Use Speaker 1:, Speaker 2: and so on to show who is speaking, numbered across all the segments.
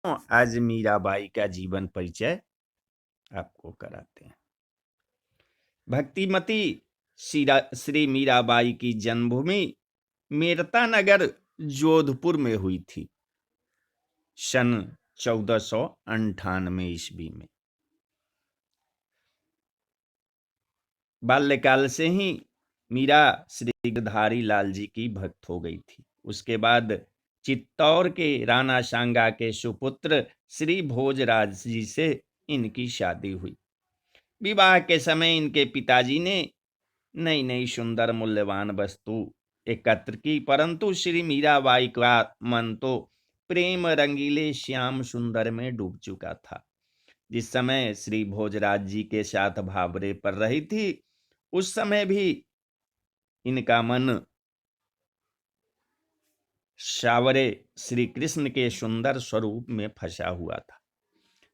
Speaker 1: आज मीराबाई का जीवन परिचय आपको कराते हैं। भक्तिमती श्री मीराबाई की जन्मभूमि मेरता नगर जोधपुर में हुई थी सन 1498 ईस्वी में। बाल्यकाल से ही मीरा श्री गिरधारी लाल जी की भक्त हो गई थी। उसके बाद चित्तौड़ के राणा सांगा के सुपुत्र श्री भोजराज जी से इनकी शादी हुई। विवाह के समय इनके पिताजी ने नई नई सुंदर मूल्यवान वस्तु एकत्र की, परंतु श्री मीराबाई का मन तो प्रेम रंगीले श्याम सुंदर में डूब चुका था। जिस समय श्री भोजराज जी के साथ भावरे पर रही थी, उस समय भी इनका मन सावरे श्री कृष्ण के सुंदर स्वरूप में फंसा हुआ था।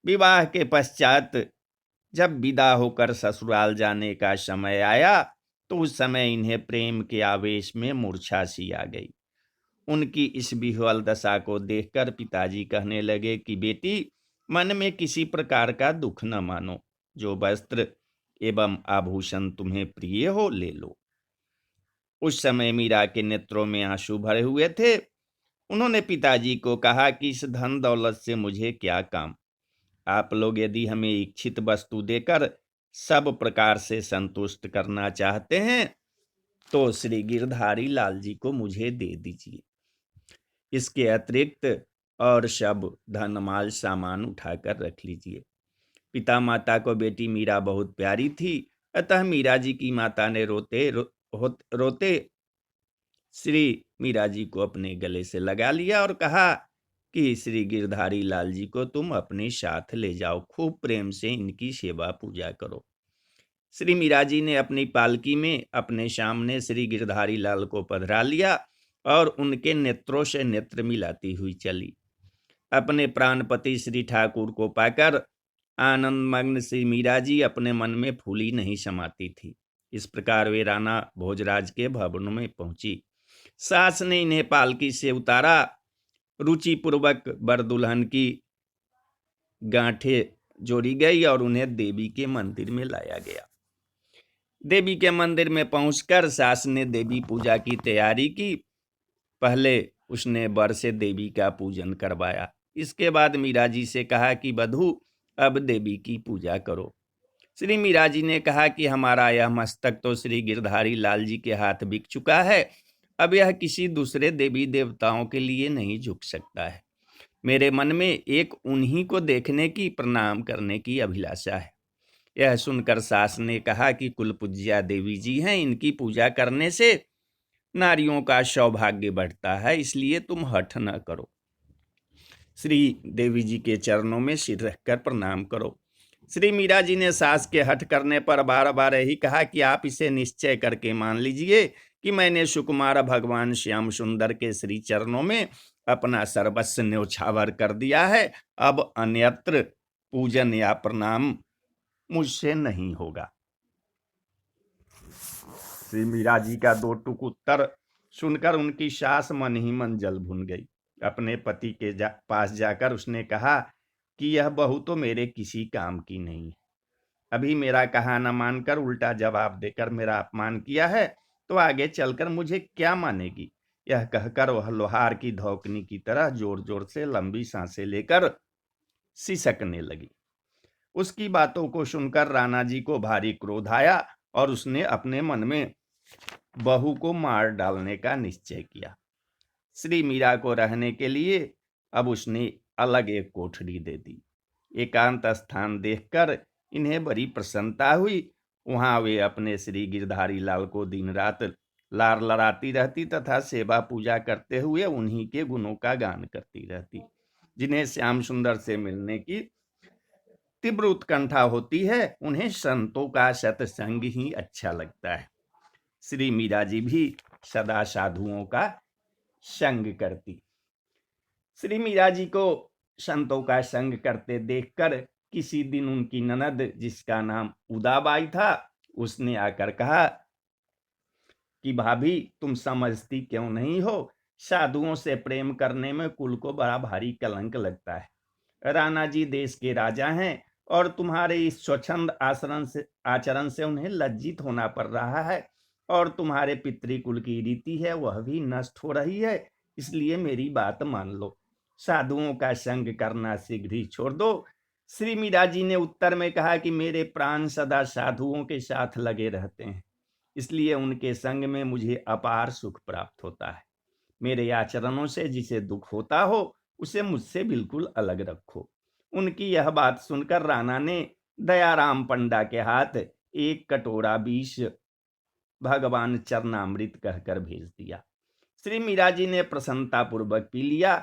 Speaker 1: विवाह के पश्चात जब विदा होकर ससुराल जाने का समय आया, तो उस समय इन्हें प्रेम के आवेश में मूर्छा सी आ गई। उनकी इस विह्वल दशा को देखकर पिताजी कहने लगे कि बेटी, मन में किसी प्रकार का दुख न मानो। जो वस्त्र एवं आभूषण तुम्हें प्रिय हो ले लो। उस समय मीरा के नेत्रों में आंसू भरे हुए थे। उन्होंने पिताजी को कहा कि इस धन दौलत से मुझे क्या काम। आप लोग यदि हमें इच्छित वस्तु देकर सब प्रकार से संतुष्ट करना चाहते हैं, तो श्री गिरधारी लाल जी को मुझे दे दीजिए। इसके अतिरिक्त और सब धनमाल सामान उठाकर रख लीजिए। पिता माता को बेटी मीरा बहुत प्यारी थी, अतः मीरा जी की माता ने रोते श्री मीरा जी को अपने गले से लगा लिया और कहा कि श्री गिरधारी लाल जी को तुम अपने साथ ले जाओ, खूब प्रेम से इनकी सेवा पूजा करो। श्री मीरा जी ने अपनी पालकी में अपने सामने श्री गिरधारी लाल को पधरा लिया और उनके नेत्रों से नेत्र मिलाती हुई चली। अपने प्राणपति श्री ठाकुर को पाकर आनंद मग्न श्री मीरा जी अपने मन में फूली नहीं समाती थी। इस प्रकार वे राणा भोजराज के भवन में पहुंची। सास ने इन्हें पालकी से उतारा। रुचिपूर्वक वर दुल्हन की गांठें जोड़ी गई और उन्हें देवी के मंदिर में लाया गया। देवी के मंदिर में पहुंचकर सास ने देवी पूजा की तैयारी की। पहले उसने वर से देवी का पूजन करवाया। इसके बाद मीरा जी से कहा कि वधू, अब देवी की पूजा करो। श्री मीरा जी ने कहा कि हमारा यह मस्तक तो श्री गिरधारी लाल जी के हाथ बिक चुका है, अब यह किसी दूसरे देवी देवताओं के लिए नहीं झुक सकता है। मेरे मन में एक उन्हीं को देखने की, प्रणाम करने की अभिलाषा है। यह सुनकर सास ने कहा कि कुलपूज्या देवी जी हैं, इनकी पूजा करने से नारियों का सौभाग्य बढ़ता है, इसलिए तुम हठ न करो। श्री देवी जी के चरणों में सिर रखकर प्रणाम करो। श्री मीरा जी ने सास के हठ करने पर बार बार यही कहा कि आप इसे निश्चय करके मान लीजिए कि मैंने सुकुमार भगवान श्याम सुंदर के श्री चरणों में अपना सर्वस्व न्योछावर कर दिया है। अब अन्यत्र पूजन या प्रणाम मुझसे नहीं होगा। श्री मीरा जी का दो टूक उत्तर सुनकर उनकी सास मन ही मन जल भुन गई। अपने पति के पास जाकर उसने कहा कि यह बहू तो मेरे किसी काम की नहीं है। अभी मेरा कहा न मानकर उल्टा जवाब देकर मेरा अपमान किया है, तो आगे चलकर मुझे क्या मानेगी। यह कहकर वह लोहार की धौकनी की तरह जोर जोर से लंबी सांसें लेकर सिसकने लगी। उसकी बातों को सुनकर राणा जी को भारी क्रोध आया और उसने अपने मन में बहू को मार डालने का निश्चय किया। श्री मीरा को रहने के लिए अब उसने अलग एक कोठरी दे दी। एकांत स्थान देखकर इन्हें बड़ी प्रसन्नता हुई। वहां वे अपने श्री गिरधारी लाल को दिन रात लार लड़ाती रहती तथा सेवा पूजा करते हुए उन्हीं के गुणों का गान करती रहती। जिन्हें श्याम सुंदर से मिलने की तीव्र उत्कंठा होती है, उन्हें संतों का सत्संग ही अच्छा लगता है। श्री मीरा जी भी सदा साधुओं का संग करती। श्री मीरा जी को संतों का संग करते देखकर किसी दिन उनकी ननद, जिसका नाम उदाबाई था, उसने आकर कहा कि भाभी, तुम समझती क्यों नहीं हो, साधुओं से प्रेम करने में कुल को बड़ा भारी कलंक लगता है। राणा जी देश के राजा हैं और तुम्हारे इस स्वच्छंद आचरण से उन्हें लज्जित होना पड़ रहा है, और तुम्हारे पितृकुल की रीति है वह भी नष्ट हो रही है। इसलिए मेरी बात मान लो, साधुओं का संग करना शीघ्र ही छोड़ दो। श्री मीरा जी ने उत्तर में कहा कि मेरे प्राण सदा साधुओं के साथ लगे रहते हैं, इसलिए उनके संग में मुझे अपार सुख प्राप्त होता है। मेरे आचरणों से जिसे दुख होता हो उसे मुझसे बिल्कुल अलग रखो। उनकी यह बात सुनकर राणा ने दयाराम पंडा के हाथ एक कटोरा विष भगवान चरणामृत कहकर भेज दिया। श्री मीरा जी ने प्रसन्नता पूर्वक पी लिया।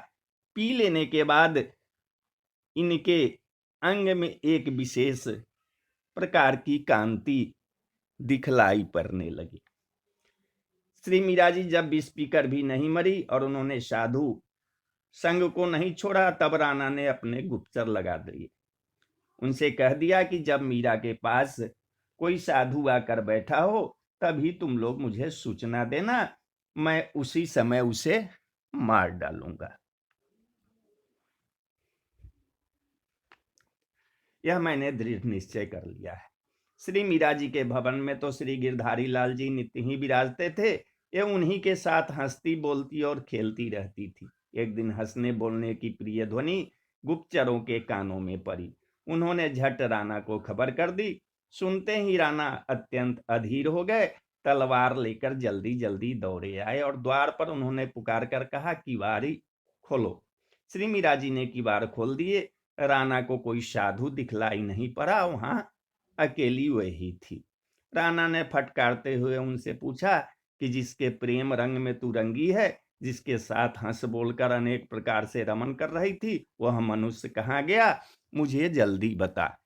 Speaker 1: पी लेने के बाद इनके अंग में एक विशेष प्रकार की कांति दिखलाई पड़ने लगी। श्री मीरा जी जब विष पीकर भी नहीं मरी और उन्होंने साधु संग को नहीं छोड़ा, तब राणा ने अपने गुप्तचर लगा दिए। उनसे कह दिया कि जब मीरा के पास कोई साधु आकर बैठा हो तभी तुम लोग मुझे सूचना देना, मैं उसी समय उसे मार डालूंगा। यह मैंने दृढ़ निश्चय कर लिया है। श्री मीरा जी के भवन में तो श्री गिरधारी लाल जी नित्य ही विराजते थे। ये उन्हीं के साथ हंसती बोलती और खेलती रहती थी। एक दिन हंसने बोलने की प्रिय ध्वनि गुप्तचरों के कानों में पड़ी। उन्होंने झट राणा को खबर कर दी। सुनते ही राणा अत्यंत अधीर हो गए। तलवार लेकर जल्दी जल्दी दौड़े आए और द्वार पर उन्होंने पुकार कर कहा, किवारी खोलो। श्री मीरा जी ने किवाड़ खोल दिए। राणा को कोई साधु दिखलाई नहीं पड़ा, वहां अकेली वही थी। राणा ने फटकारते हुए उनसे पूछा कि जिसके प्रेम रंग में तू रंगी है, जिसके साथ हंस बोलकर अनेक प्रकार से रमन कर रही थी, वह मनुष्य कहाँ गया, मुझे जल्दी बता।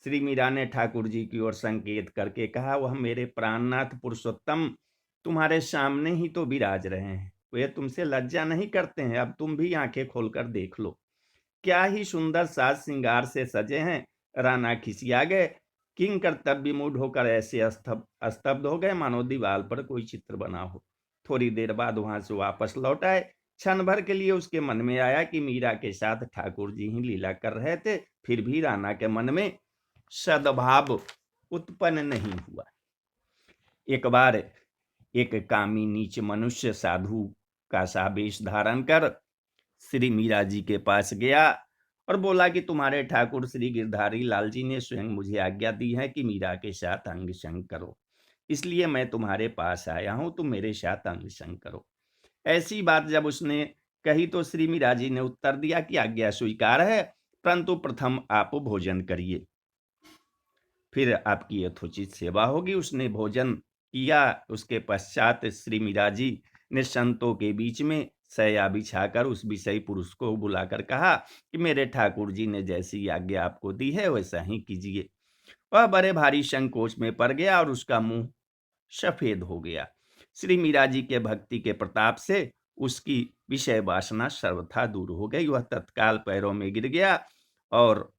Speaker 1: श्री मीरा ने ठाकुर जी की ओर संकेत करके कहा, वह मेरे प्राणनाथ पुरुषोत्तम तुम्हारे सामने ही तो विराज रहे हैं। वे तुमसे लज्जा नहीं करते हैं? अब तुम भी आंखें खोलकर देख लो, क्या ही सुंदर साज श्रृंगार से सजे हैं। राणा खिसिया गए। किंग कर्तव्य मूड होकर ऐसे स्तब्ध हो गए मानो दीवार पर कोई चित्र बना हो। थोड़ी देर बाद वहां से वापस लौट आए। क्षण भर के लिए उसके मन में आया कि मीरा के साथ ठाकुर जी ही लीला कर रहे थे, फिर भी राणा के मन में सद्भाव उत्पन्न नहीं हुआ। एक बार एक कामी नीच मनुष्य साधु का सा वेश धारण कर श्री मीरा जी के पास गया और बोला कि तुम्हारे ठाकुर श्री गिरधारी लाल जी ने स्वयं मुझे आज्ञा दी है कि मीरा के साथ अंग संग करो, इसलिए मैं तुम्हारे पास आया हूं, तुम मेरे साथ अंग संग करो। ऐसी बात जब उसने कही तो श्री मीरा जी ने उत्तर दिया कि आज्ञा स्वीकार है, परंतु प्रथम आप भोजन करिए, फिर आपकी यथोचित सेवा होगी। उसने भोजन किया। उसके पश्चात श्री मीरा जी ने संतों के बीच में सया बिछाकर उस विषयी पुरुष को बुलाकर कहा कि मेरे ठाकुर जी ने जैसी आज्ञा आपको दी है वैसा ही कीजिए। वह बड़े भारी संकोच में पड़ गया और उसका मुंह सफेद हो गया। श्री मीरा जी के भक्ति के प्रताप से उसकी विषय वासना सर्वथा दूर हो गई। वह तत्काल पैरों में गिर गया और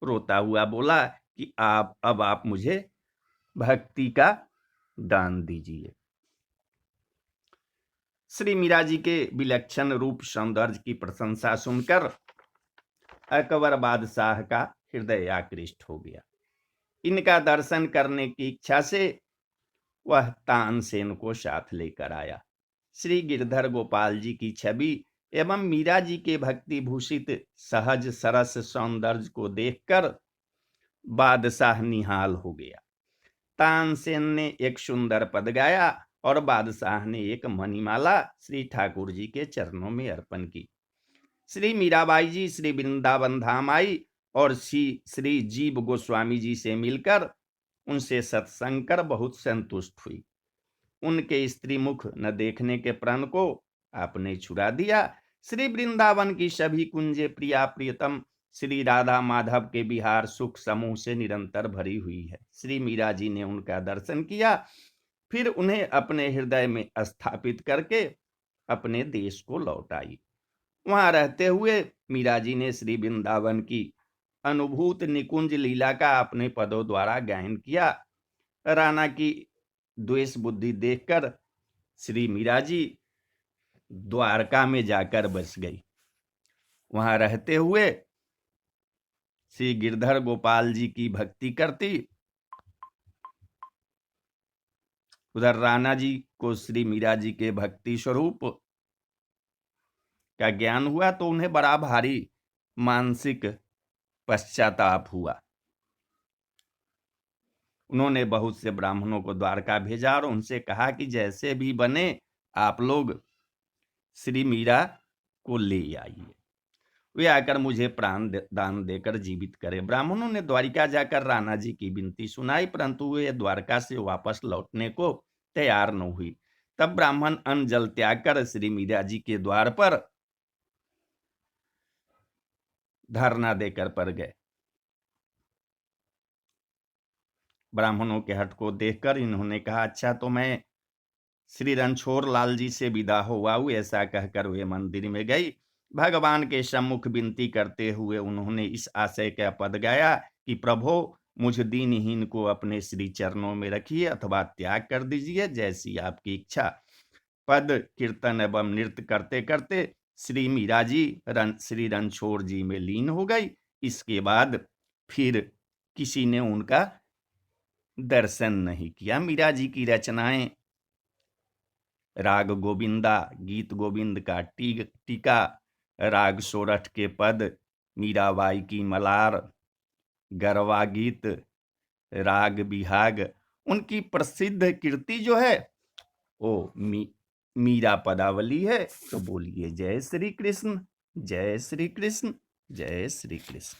Speaker 1: रोता हुआ बोला कि अब आप मुझे भक्ति का दान दीजिए। श्री मीरा जी के विलक्षण रूप सौंदर्य की प्रशंसा सुनकर अकबर बादशाह का हृदय आकृष्ट हो गया। इनका दर्शन करने की इच्छा से वह तानसेन को साथ लेकर आया। श्री गिरधर गोपाल जी की छवि एवं मीरा जी के भक्ति भूषित सहज सरस सौंदर्य को देखकर बादशाह निहाल हो गया। तानसेन ने एक सुंदर पद गाया और बादशाह ने एक मणिमाला श्री ठाकुर जी के चरणों में अर्पण की। श्री मीराबाई जी श्री वृंदावन धाम आई और श्री जीव गोस्वामी जी से मिलकर उनसे सत्संग कर बहुत संतुष्ट हुई। उनके स्त्री मुख न देखने के प्रण को आपने छुड़ा दिया। श्री वृंदावन की सभी कुंजे प्रिया प्रियतम श्री राधा माधव के विहार सुख समूह से निरंतर भरी हुई है। श्री मीरा जी ने उनका दर्शन किया, फिर उन्हें अपने हृदय में स्थापित करके अपने देश को लौट आई। वहां रहते हुए मीरा जी ने श्री वृंदावन की अनुभूत निकुंज लीला का अपने पदों द्वारा गायन किया। राणा की द्वेष बुद्धि देखकर श्री मीरा जी द्वारका में जाकर बस गई। वहां रहते हुए श्री गिरधर गोपाल जी की भक्ति करती। उधर राणा जी को श्री मीरा जी के भक्ति स्वरूप का ज्ञान हुआ तो उन्हें बड़ा भारी मानसिक पश्चाताप हुआ। उन्होंने बहुत से ब्राह्मणों को द्वारका भेजा और उनसे कहा कि जैसे भी बने आप लोग श्री मीरा को ले आइए, वे आकर मुझे प्राण दान देकर जीवित करे। ब्राह्मणों ने द्वारिका जाकर राणा जी की विनती सुनाई, परंतु वे द्वारका से वापस लौटने को तैयार न हुई। तब ब्राह्मण अन्न जल त्याग कर श्री मीरा जी के द्वार पर धरना देकर पड़ गए। ब्राह्मणों के हट को देखकर इन्होंने कहा, अच्छा तो मैं श्री रणछोड़ लाल जी से विदा हुआ हूं। ऐसा कहकर वे मंदिर में गई। भगवान के सम्मुख विनती करते हुए उन्होंने इस आशय का पद गाया कि प्रभो मुझ दीनहीन को अपने श्री चरणों में रखिए अथवा त्याग कर दीजिए, जैसी आपकी इच्छा। पद कीर्तन एवं नृत्य करते करते श्री मीरा जी श्री रणछोड़ जी में लीन हो गई। इसके बाद फिर किसी ने उनका दर्शन नहीं किया। मीरा जी की रचनाएं राग गोविंदा, गीत गोविंद का टीका, राग सोरठ के पद, मीराबाई की मलार, गरबा गीत, राग बिहाग, उनकी प्रसिद्ध कृति जो है वो मीरा पदावली है। तो बोलिए जय श्री कृष्ण, जय श्री कृष्ण, जय श्री कृष्ण।